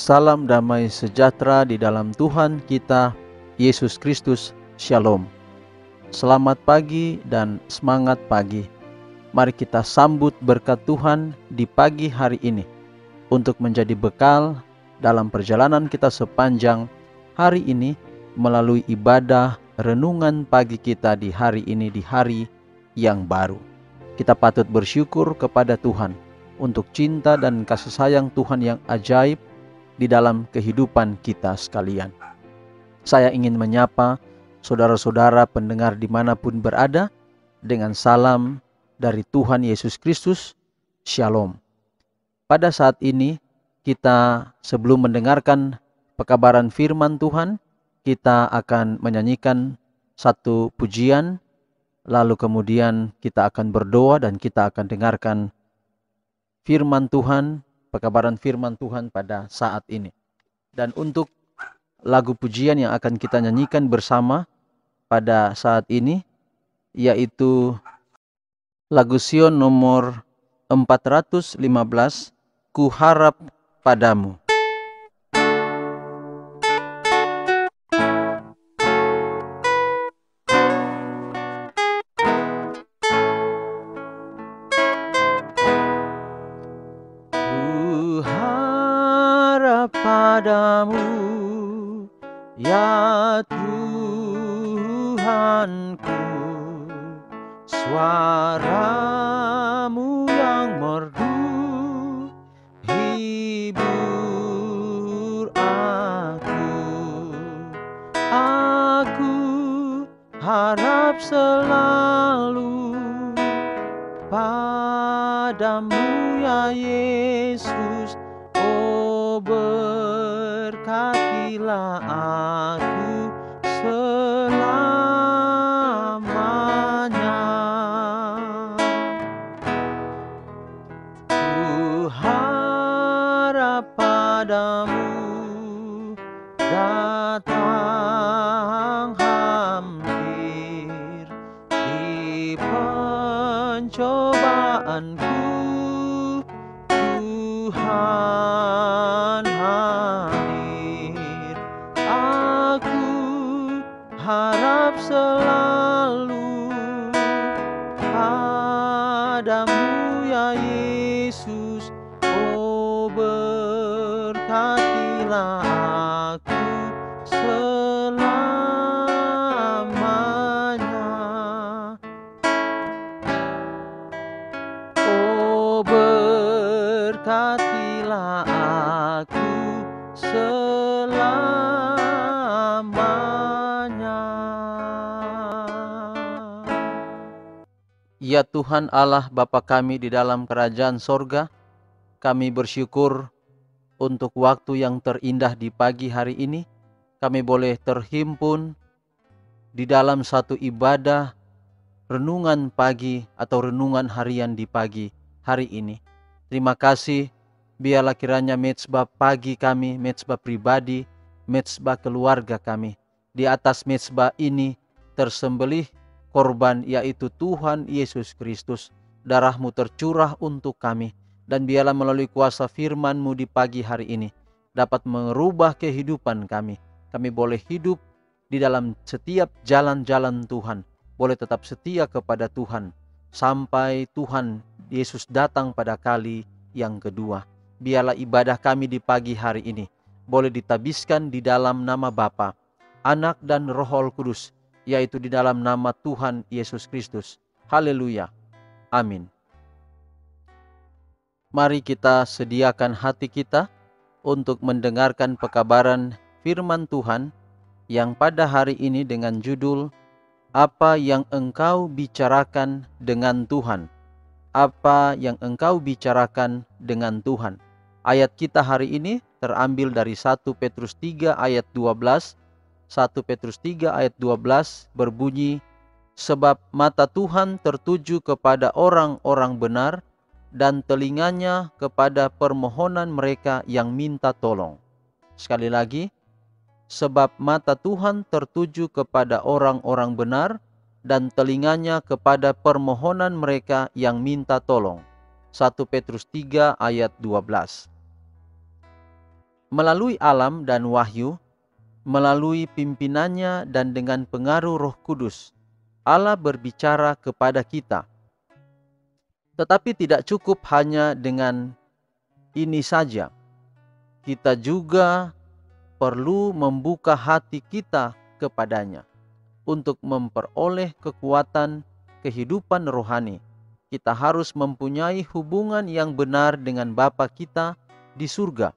Salam damai sejahtera di dalam Tuhan kita, Yesus Kristus. Shalom. Selamat pagi dan semangat pagi. Mari kita sambut berkat Tuhan di pagi hari ini untuk menjadi bekal dalam perjalanan kita sepanjang hari ini melalui ibadah renungan pagi kita di hari ini, di hari yang baru. Kita patut bersyukur kepada Tuhan untuk cinta dan kasih sayang Tuhan yang ajaib di dalam kehidupan kita sekalian. Saya ingin menyapa saudara-saudara pendengar dimanapun berada dengan salam dari Tuhan Yesus Kristus. Shalom. Pada saat ini kita sebelum mendengarkan pekabaran firman Tuhan, kita akan menyanyikan satu pujian, lalu kemudian kita akan berdoa dan kita akan dengarkan firman Tuhan, pekabaran firman Tuhan pada saat ini. Dan untuk lagu pujian yang akan kita nyanyikan bersama pada saat ini, yaitu lagu Sion nomor 415, Ku Harap Padamu. Padamu, ya Tuhanku, suaramu yang merdu hibur aku harap selalu padamu ya Yesus. Berkatilah aku selamanya. Ku harap padamu, datang hampir di pencobaanku, Tuhan hadir. Aku harap selalu padamu ya Yesus. Oh, berkatilah aku selamanya. Oh, berkatilah aku selamanya. Ya Tuhan Allah Bapa kami di dalam kerajaan sorga, kami bersyukur untuk waktu yang terindah di pagi hari ini. Kami boleh terhimpun di dalam satu ibadah renungan pagi atau renungan harian di pagi hari ini. Terima kasih. Biarlah kiranya mezbah pagi kami, mezbah pribadi, mezbah keluarga kami, di atas mezbah ini tersembelih korban, yaitu Tuhan Yesus Kristus. Darah-Mu tercurah untuk kami, dan biarlah melalui kuasa firman-Mu di pagi hari ini dapat merubah kehidupan kami. Kami boleh hidup di dalam setiap jalan-jalan Tuhan, boleh tetap setia kepada Tuhan sampai Tuhan Yesus datang pada kali yang kedua. Biarlah ibadah kami di pagi hari ini boleh ditabiskan di dalam nama Bapa, Anak dan Roh Kudus, yaitu di dalam nama Tuhan Yesus Kristus. Haleluya. Amin. Mari kita sediakan hati kita untuk mendengarkan pekabaran firman Tuhan yang pada hari ini dengan judul Apa yang engkau bicarakan dengan Tuhan? Apa yang engkau bicarakan dengan Tuhan? Ayat kita hari ini terambil dari 1 Petrus 3 ayat 12. 1 Petrus 3 ayat 12 berbunyi, sebab mata Tuhan tertuju kepada orang-orang benar dan telinganya kepada permohonan mereka yang minta tolong. Sekali lagi, sebab mata Tuhan tertuju kepada orang-orang benar dan telinganya kepada permohonan mereka yang minta tolong. 1 Petrus 3 ayat 12. Melalui alam dan wahyu, melalui pimpinannya dan dengan pengaruh Roh Kudus, Allah berbicara kepada kita. Tetapi tidak cukup hanya dengan ini saja. Kita juga perlu membuka hati kita kepadanya untuk memperoleh kekuatan kehidupan rohani. Kita harus mempunyai hubungan yang benar dengan Bapa kita di surga.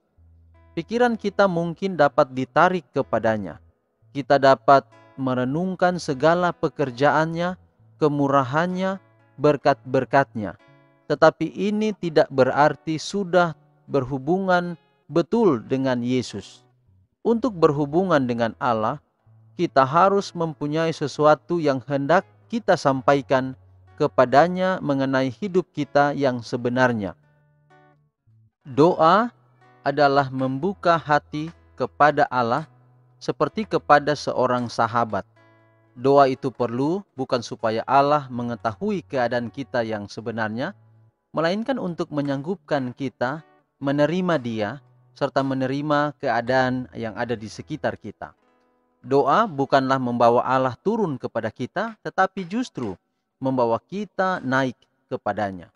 Pikiran kita mungkin dapat ditarik kepadanya. Kita dapat merenungkan segala pekerjaannya, kemurahannya, berkat-berkatnya. Tetapi ini tidak berarti sudah berhubungan betul dengan Yesus. Untuk berhubungan dengan Allah, kita harus mempunyai sesuatu yang hendak kita sampaikan kepadanya mengenai hidup kita yang sebenarnya. Doa adalah membuka hati kepada Allah seperti kepada seorang sahabat. Doa itu perlu bukan supaya Allah mengetahui keadaan kita yang sebenarnya, melainkan untuk menyanggupkan kita menerima Dia serta menerima keadaan yang ada di sekitar kita. Doa bukanlah membawa Allah turun kepada kita, tetapi justru membawa kita naik kepadanya.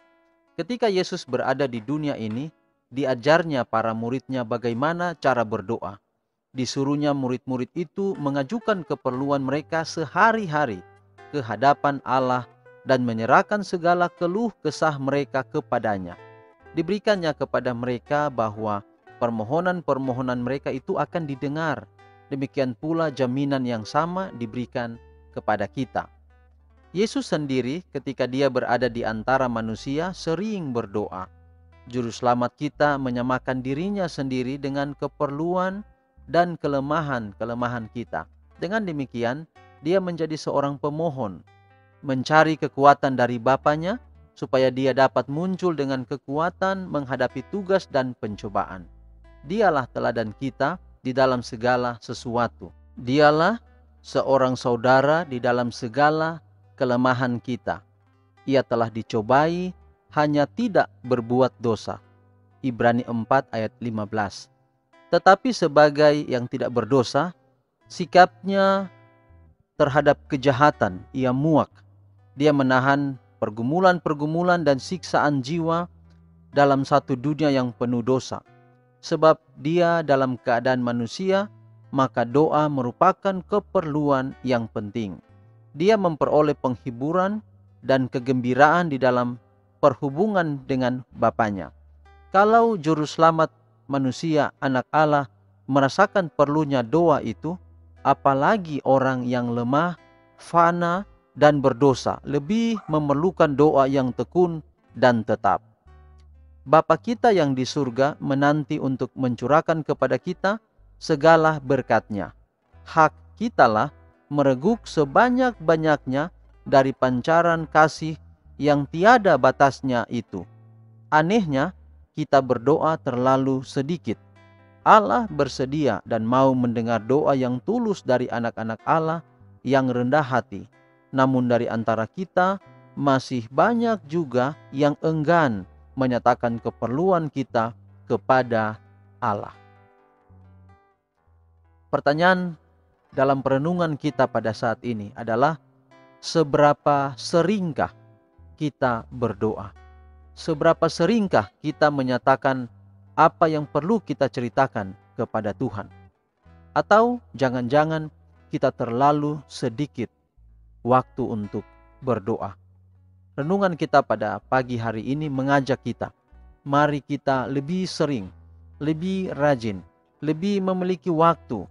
Ketika Yesus berada di dunia ini, diajarnya para muridnya bagaimana cara berdoa. Disuruhnya murid-murid itu mengajukan keperluan mereka sehari-hari ke hadapan Allah dan menyerahkan segala keluh kesah mereka kepadanya. Diberikannya kepada mereka bahwa permohonan-permohonan mereka itu akan didengar. Demikian pula jaminan yang sama diberikan kepada kita. Yesus sendiri ketika dia berada di antara manusia sering berdoa. Juru selamat kita menyamakan dirinya sendiri dengan keperluan dan kelemahan-kelemahan kita. Dengan demikian, dia menjadi seorang pemohon, mencari kekuatan dari Bapanya, supaya dia dapat muncul dengan kekuatan menghadapi tugas dan pencobaan. Dialah teladan kita di dalam segala sesuatu. Dialah seorang saudara di dalam segala kelemahan kita. Ia telah dicobai, hanya tidak berbuat dosa. Ibrani 4 ayat 15. Tetapi sebagai yang tidak berdosa, sikapnya terhadap kejahatan, ia muak. Dia menahan pergumulan-pergumulan dan siksaan jiwa dalam satu dunia yang penuh dosa. Sebab dia dalam keadaan manusia, maka doa merupakan keperluan yang penting. Dia memperoleh penghiburan dan kegembiraan di dalam perhubungan dengan Bapanya. Kalau juru selamat manusia, anak Allah, merasakan perlunya doa itu, apalagi orang yang lemah, fana, dan berdosa lebih memerlukan doa yang tekun dan tetap. Bapa kita yang di surga menanti untuk mencurahkan kepada kita segala berkat-Nya. Hak kitalah mereguk sebanyak-banyaknya dari pancaran kasih yang tiada batasnya itu. Anehnya, kita berdoa terlalu sedikit. Allah bersedia dan mau mendengar doa yang tulus dari anak-anak Allah yang rendah hati. Namun dari antara kita masih banyak juga yang enggan menyatakan keperluan kita kepada Allah. Pertanyaan dalam perenungan kita pada saat ini adalah, seberapa seringkah kita berdoa? Seberapa seringkah kita menyatakan apa yang perlu kita ceritakan kepada Tuhan? Atau jangan-jangan kita terlalu sedikit waktu untuk berdoa? Renungan kita pada pagi hari ini mengajak kita, mari kita lebih sering, lebih rajin, lebih memiliki waktu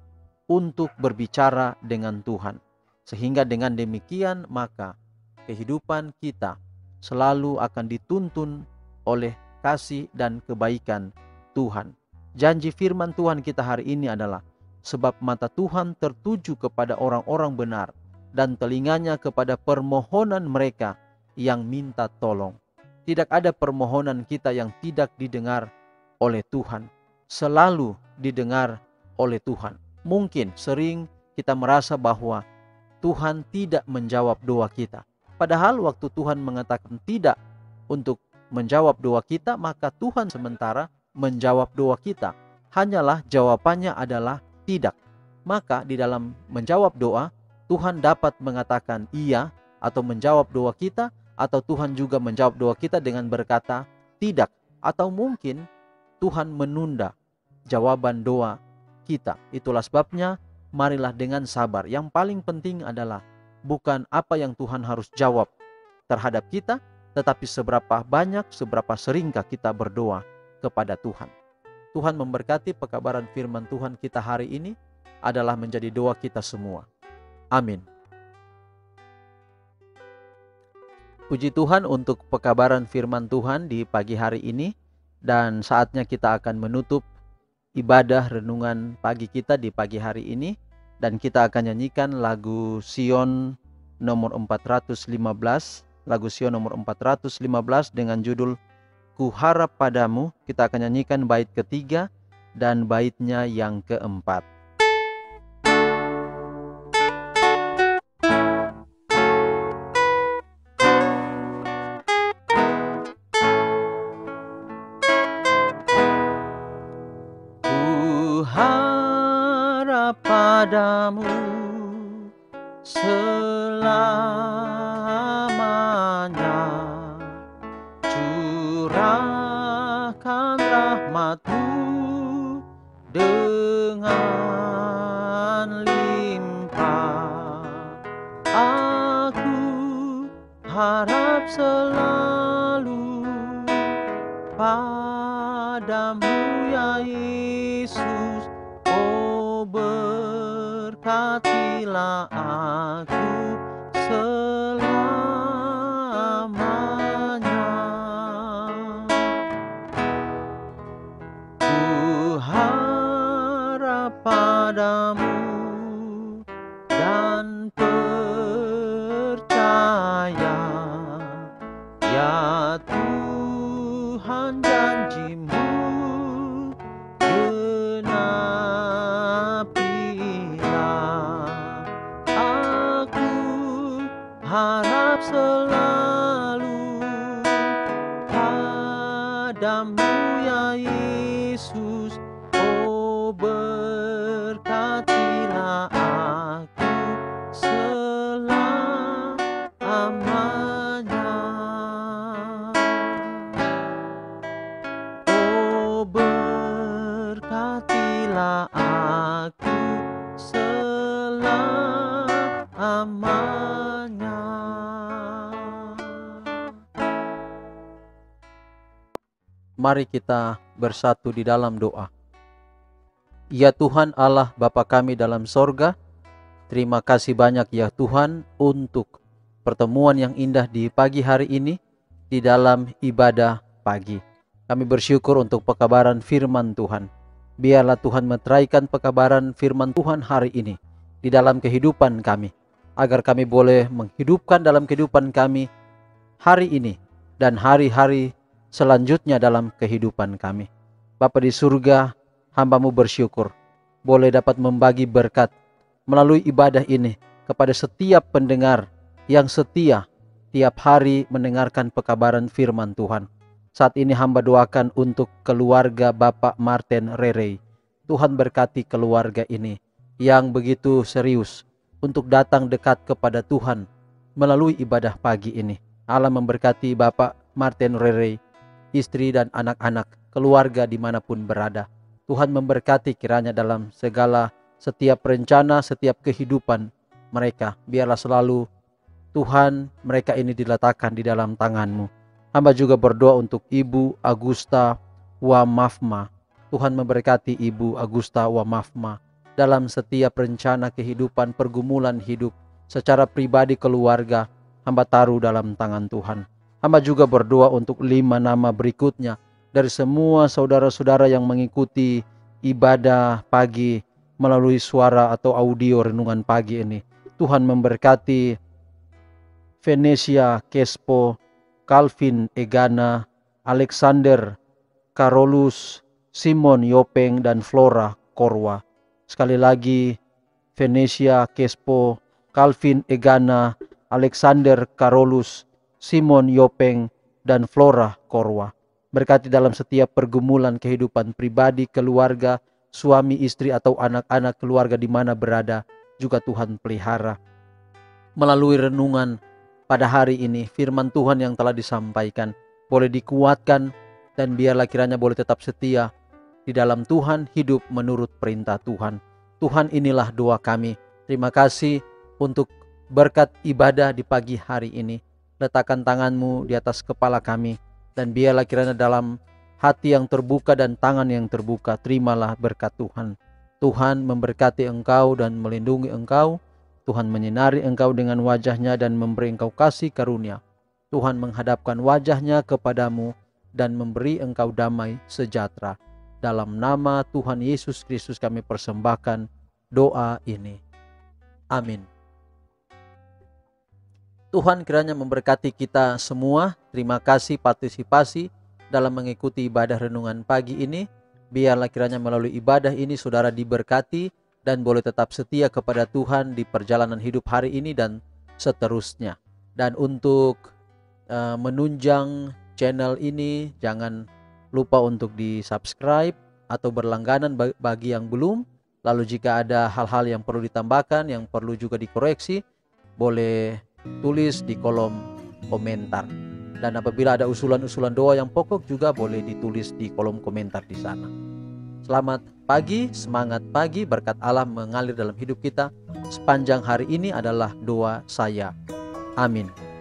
untuk berbicara dengan Tuhan. Sehingga dengan demikian maka kehidupan kita selalu akan dituntun oleh kasih dan kebaikan Tuhan. Janji firman Tuhan kita hari ini adalah, sebab mata Tuhan tertuju kepada orang-orang benar dan telinganya kepada permohonan mereka yang minta tolong. Tidak ada permohonan kita yang tidak didengar oleh Tuhan. Selalu didengar oleh Tuhan. Mungkin sering kita merasa bahwa Tuhan tidak menjawab doa kita. Padahal waktu Tuhan mengatakan tidak untuk menjawab doa kita, maka Tuhan sementara menjawab doa kita. hanyalah jawabannya adalah tidak. Maka di dalam menjawab doa, Tuhan dapat mengatakan iya atau menjawab doa kita, atau Tuhan juga menjawab doa kita dengan berkata tidak, atau mungkin Tuhan menunda jawaban doa kita. Itulah sebabnya marilah dengan sabar. Yang paling penting adalah bukan apa yang Tuhan harus jawab terhadap kita, tetapi seberapa banyak, seberapa seringkah kita berdoa kepada Tuhan. Tuhan memberkati. Pekabaran firman Tuhan kita hari ini adalah menjadi doa kita semua. Amin. Puji Tuhan untuk pekabaran firman Tuhan di pagi hari ini. Dan saatnya kita akan menutup ibadah renungan pagi kita di pagi hari ini. Dan kita akan nyanyikan lagu Sion nomor 415. Lagu Sion nomor 415 dengan judul Ku Harap Padamu. Kita akan nyanyikan bait ketiga dan baitnya yang keempat. Ku harap padamu selamanya, curahkan rahmat-Mu dengan limpah. Aku harap selalu padamu ya Yesus. Oh, berkatilah aku selamanya. Ku harap padamu dan percaya, ya Tuhan, janji-Mu genapilah. Aku harap selalu padamu ya Yesus. Oh, berkatilah aku selamanya. Oh, berkatilah aku selamanya. Mari kita bersatu di dalam doa. Ya Tuhan Allah Bapa kami dalam sorga, terima kasih banyak ya Tuhan untuk pertemuan yang indah di pagi hari ini di dalam ibadah pagi. Kami bersyukur untuk pekabaran firman Tuhan. Biarlah Tuhan meteraikan pekabaran firman Tuhan hari ini di dalam kehidupan kami, agar kami boleh menghidupkan dalam kehidupan kami hari ini dan hari-hari selanjutnya dalam kehidupan kami. Bapa di surga, hamba-Mu bersyukur boleh dapat membagi berkat melalui ibadah ini kepada setiap pendengar yang setia tiap hari mendengarkan pekabaran firman Tuhan. Saat ini hamba doakan untuk keluarga Bapak Martin Rerei. Tuhan berkati keluarga ini yang begitu serius untuk datang dekat kepada Tuhan melalui ibadah pagi ini. Allah memberkati Bapak Martin Rerei, istri dan anak-anak, keluarga dimanapun berada. Tuhan memberkati kiranya dalam segala setiap rencana, setiap kehidupan mereka. Biarlah selalu Tuhan mereka ini diletakkan di dalam tangan-Mu. Hamba juga berdoa untuk Ibu Agusta Wamafma. Tuhan memberkati Ibu Agusta Wamafma dalam setiap rencana kehidupan, pergumulan hidup, secara pribadi keluarga, hamba taruh dalam tangan Tuhan. Hamba juga berdoa untuk 5 nama berikutnya dari semua saudara-saudara yang mengikuti ibadah pagi melalui suara atau audio renungan pagi ini. Tuhan memberkati Venesia Kespo, Calvin Egana, Alexander Karolus, Simon Yopeng, dan Flora Korwa. Sekali lagi, Venesia Kespo, Calvin Egana, Alexander Karolus, Simon Yopeng, dan Flora Korwa. Berkati dalam setiap pergumulan kehidupan pribadi, keluarga, suami, istri, atau anak-anak keluarga di mana berada, juga Tuhan pelihara. Melalui renungan pada hari ini, firman Tuhan yang telah disampaikan boleh dikuatkan, dan biarlah kiranya boleh tetap setia di dalam Tuhan, hidup menurut perintah Tuhan. Tuhan, inilah doa kami. Terima kasih untuk berkat ibadah di pagi hari ini. Letakkan tangan-Mu di atas kepala kami, dan biarlah kiranya dalam hati yang terbuka dan tangan yang terbuka, terimalah berkat Tuhan. Tuhan memberkati engkau dan melindungi engkau. Tuhan menyinari engkau dengan wajah-Nya dan memberi engkau kasih karunia. Tuhan menghadapkan wajah-Nya kepadamu dan memberi engkau damai sejahtera. Dalam nama Tuhan Yesus Kristus kami persembahkan doa ini. Amin. Tuhan kiranya memberkati kita semua. Terima kasih partisipasi dalam mengikuti ibadah renungan pagi ini. Biarlah kiranya melalui ibadah ini saudara diberkati dan boleh tetap setia kepada Tuhan di perjalanan hidup hari ini dan seterusnya. Dan untuk menunjang channel ini, jangan lupa untuk di-subscribe atau berlangganan bagi yang belum. Lalu jika ada hal-hal yang perlu ditambahkan, yang perlu juga dikoreksi, boleh tulis di kolom komentar. Dan apabila ada usulan-usulan doa yang pokok juga boleh ditulis di kolom komentar di sana. Selamat pagi, semangat pagi, berkat Allah mengalir dalam hidup kita sepanjang hari ini adalah doa saya. Amin.